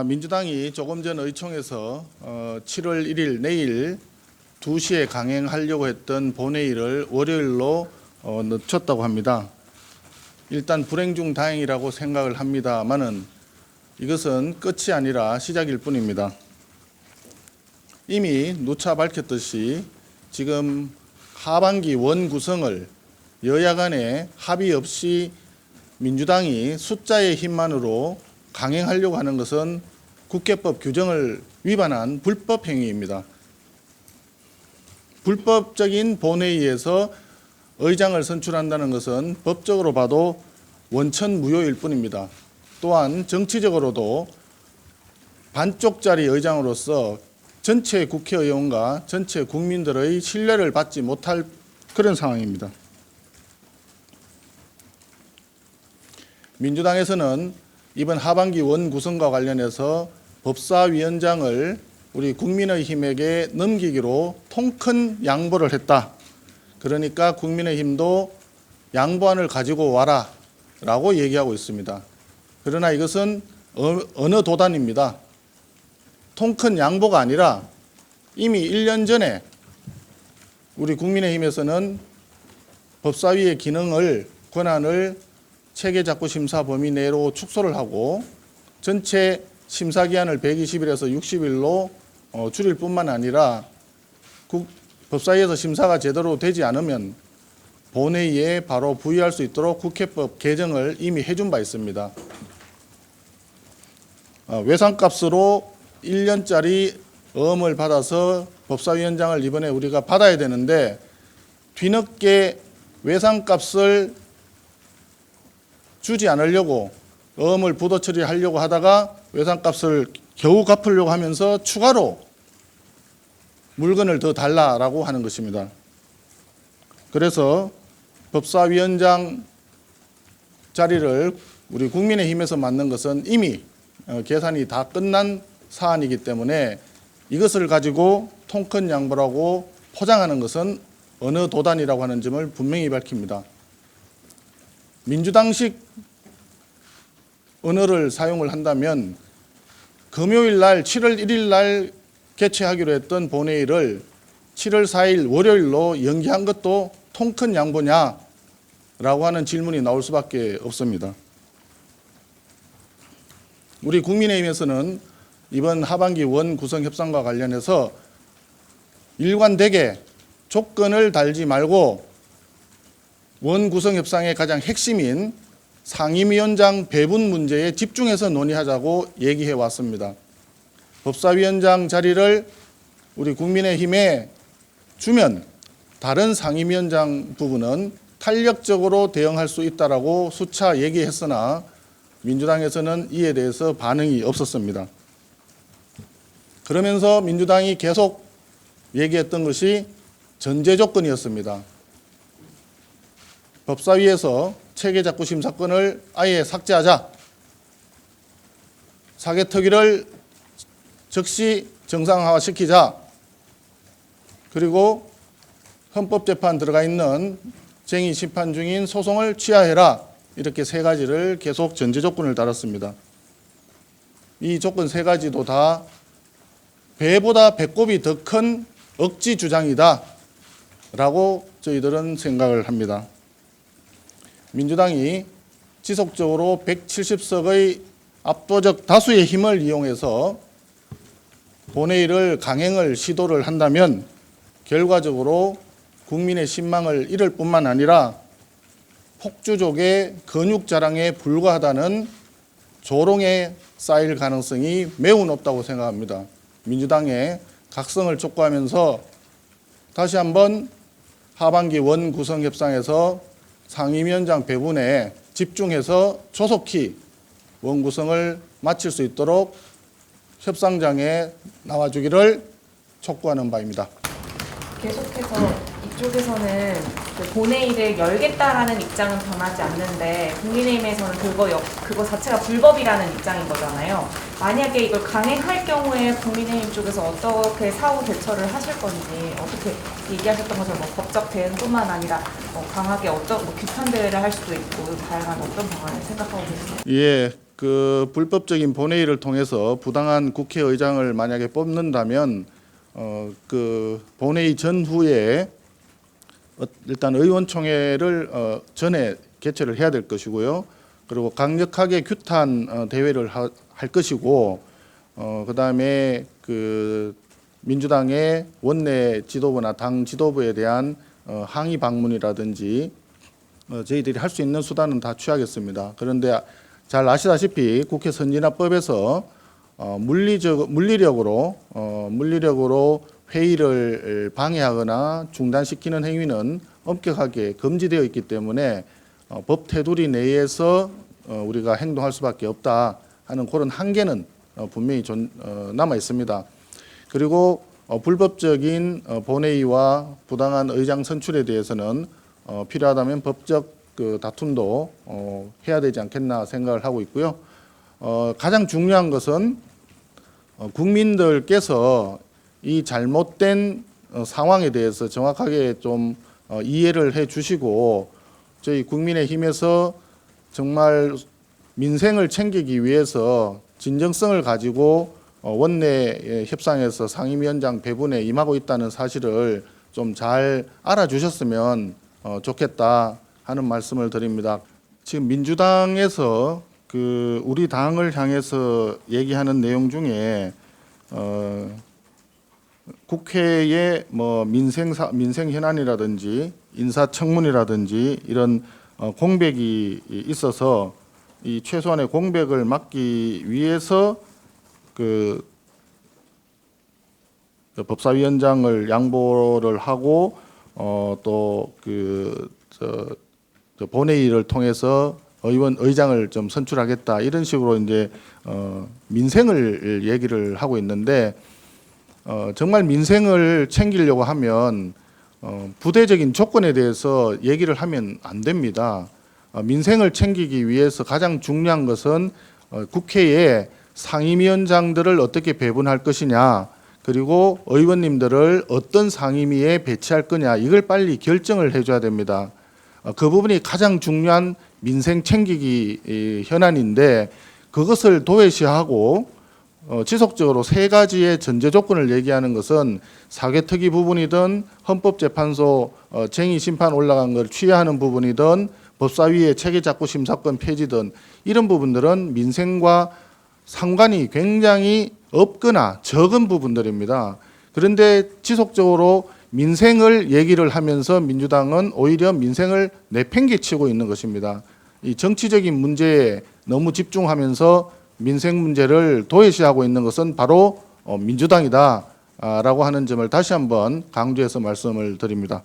민주당이 조금 전 의총에서 7월 1일 내일 2시에 강행하려고 했던 본회의를 월요일로 늦췄다고 합니다. 일단 불행 중 다행이라고 생각을 합니다만은 이것은 끝이 아니라 시작일 뿐입니다. 이미 누차 밝혔듯이 지금 하반기 원 구성을 여야 간에 합의 없이 민주당이 숫자의 힘만으로 강행하려고 하는 것은 국회법 규정을 위반한 불법 행위입니다. 불법적인 본회의에서 의장을 선출한다는 것은 법적으로 봐도 원천무효일 뿐입니다. 또한 정치적으로도 반쪽짜리 의장으로서 전체 국회의원과 전체 국민들의 신뢰를 받지 못할 그런 상황입니다. 민주당에서는 이번 하반기 원 구성과 관련해서 법사위원장을 우리 국민의힘에게 넘기기로 통큰 양보를 했다. 그러니까 국민의힘도 양보안을 가지고 와라 라고 얘기하고 있습니다. 그러나 이것은 어느 도단입니다. 통큰 양보가 아니라 이미 1년 전에 우리 국민의힘에서는 법사위의 기능을 권한을 체계작구 심사 범위 내로 축소를 하고 전체 심사기한을 120일에서 60일로 줄일 뿐만 아니라 법사위에서 심사가 제대로 되지 않으면 본회의에 바로 부의할 수 있도록 국회법 개정을 이미 해준 바 있습니다. 외상값으로 1년짜리 어음을 받아서 법사위원장을 이번에 우리가 받아야 되는데 뒤늦게 외상값을 주지 않으려고 어음을 부도 처리하려고 하다가 외상값을 겨우 갚으려고 하면서 추가로 물건을 더 달라라고 하는 것입니다. 그래서 법사위원장 자리를 우리 국민의힘에서 맡는 것은 이미 계산이 다 끝난 사안이기 때문에 이것을 가지고 통큰 양보라고 포장하는 것은 어느 도단이라고 하는 점을 분명히 밝힙니다. 민주당식 언어를 사용을 한다면 금요일 날 7월 1일 날 개최하기로 했던 본회의를 7월 4일 월요일로 연기한 것도 통큰 양보냐라고 하는 질문이 나올 수밖에 없습니다. 우리 국민의힘에서는 이번 하반기 원 구성 협상과 관련해서 일관되게 조건을 달지 말고 원 구성 협상의 가장 핵심인 상임위원장 배분 문제에 집중해서 논의하자고 얘기해 왔습니다. 법사위원장 자리를 우리 국민의힘에 주면 다른 상임위원장 부분은 탄력적으로 대응할 수 있다라고 수차 얘기했으나 민주당에서는 이에 대해서 반응이 없었습니다. 그러면서 민주당이 계속 얘기했던 것이 전제 조건이었습니다. 법사위에서 체계작구 심사권을 아예 삭제하자. 사개특위를 즉시 정상화시키자. 그리고 헌법재판 들어가 있는 쟁의 심판 중인 소송을 취하해라. 이렇게 세 가지를 계속 전제 조건을 달았습니다. 이 조건 세 가지도 다 배보다 배꼽이 더 큰 억지 주장이다 라고 저희들은 생각을 합니다. 민주당이 지속적으로 170석의 압도적 다수의 힘을 이용해서 본회의를 강행을 시도를 한다면 결과적으로 국민의 신망을 잃을 뿐만 아니라 폭주족의 근육 자랑에 불과하다는 조롱에 쌓일 가능성이 매우 높다고 생각합니다. 민주당의 각성을 촉구하면서 다시 한번 하반기 원 구성 협상에서 상임위원장 배분에 집중해서 조속히 원 구성을 마칠 수 있도록 협상장에 나와주기를 촉구하는 바입니다. 계속해서 이쪽에서는 그 본회의를 열겠다라는 입장은 변하지 않는데 국민의힘에서는 그거 자체가 불법이라는 입장인 거잖아요. 만약에 이걸 강행할 경우에 국민의힘 쪽에서 어떻게 사후 대처를 하실 건지 어떻게 얘기하셨던 것처럼 법적 대응뿐만 아니라 강하게 규탄 대회를 할 수도 있고 다양한 어떤 방안을 생각하고 계세요? 예, 그 불법적인 본회의를 통해서 부당한 국회의장을 만약에 뽑는다면 그 본회의 전후에 일단 의원총회를 전에 개최를 해야 될 것이고요. 그리고 강력하게 규탄 대회를 할 것이고, 그다음에 그 민주당의 원내 지도부나 당 지도부에 대한 항의 방문이라든지 저희들이 할 수 있는 수단은 다 취하겠습니다. 그런데 잘 아시다시피 국회 선진화법에서 물리력으로 회의를 방해하거나 중단시키는 행위는 엄격하게 금지되어 있기 때문에 법 테두리 내에서 우리가 행동할 수밖에 없다 하는 그런 한계는 분명히 남아 있습니다. 그리고 불법적인 본회의와 부당한 의장 선출에 대해서는 필요하다면 법적 그 다툼도 해야 되지 않겠나 생각을 하고 있고요. 가장 중요한 것은 국민들께서 이 잘못된 상황에 대해서 정확하게 좀 이해를 해 주시고 저희 국민의힘에서 정말 민생을 챙기기 위해서 진정성을 가지고 원내 협상에서 상임위원장 배분에 임하고 있다는 사실을 좀 잘 알아주셨으면 좋겠다 하는 말씀을 드립니다. 지금 민주당에서 그 우리 당을 향해서 얘기하는 내용 중에 국회에 뭐 민생 현안이라든지 인사청문이라든지 이런 공백이 있어서 이 최소한의 공백을 막기 위해서 그 법사위원장을 양보를 하고 또 그 본회의를 통해서 의장을 좀 선출하겠다 이런 식으로 이제 민생을 얘기를 하고 있는데 정말 민생을 챙기려고 하면 부대적인 조건에 대해서 얘기를 하면 안 됩니다. 민생을 챙기기 위해서 가장 중요한 것은 국회에 상임위원장들을 어떻게 배분할 것이냐, 그리고 의원님들을 어떤 상임위에 배치할 거냐, 이걸 빨리 결정을 해줘야 됩니다. 그 부분이 가장 중요한 민생 챙기기 현안인데 그것을 도외시하고 지속적으로 세 가지의 전제 조건을 얘기하는 것은 사개특위 부분이든 헌법재판소 쟁의심판 올라간 걸 취하하는 부분이든 법사위의 체계작구 심사권 폐지든 이런 부분들은 민생과 상관이 굉장히 없거나 적은 부분들입니다. 그런데 지속적으로 민생을 얘기를 하면서 민주당은 오히려 민생을 내팽개치고 있는 것입니다. 이 정치적인 문제에 너무 집중하면서 민생 문제를 도외시하고 있는 것은 바로 민주당이다라고 하는 점을 다시 한번 강조해서 말씀을 드립니다.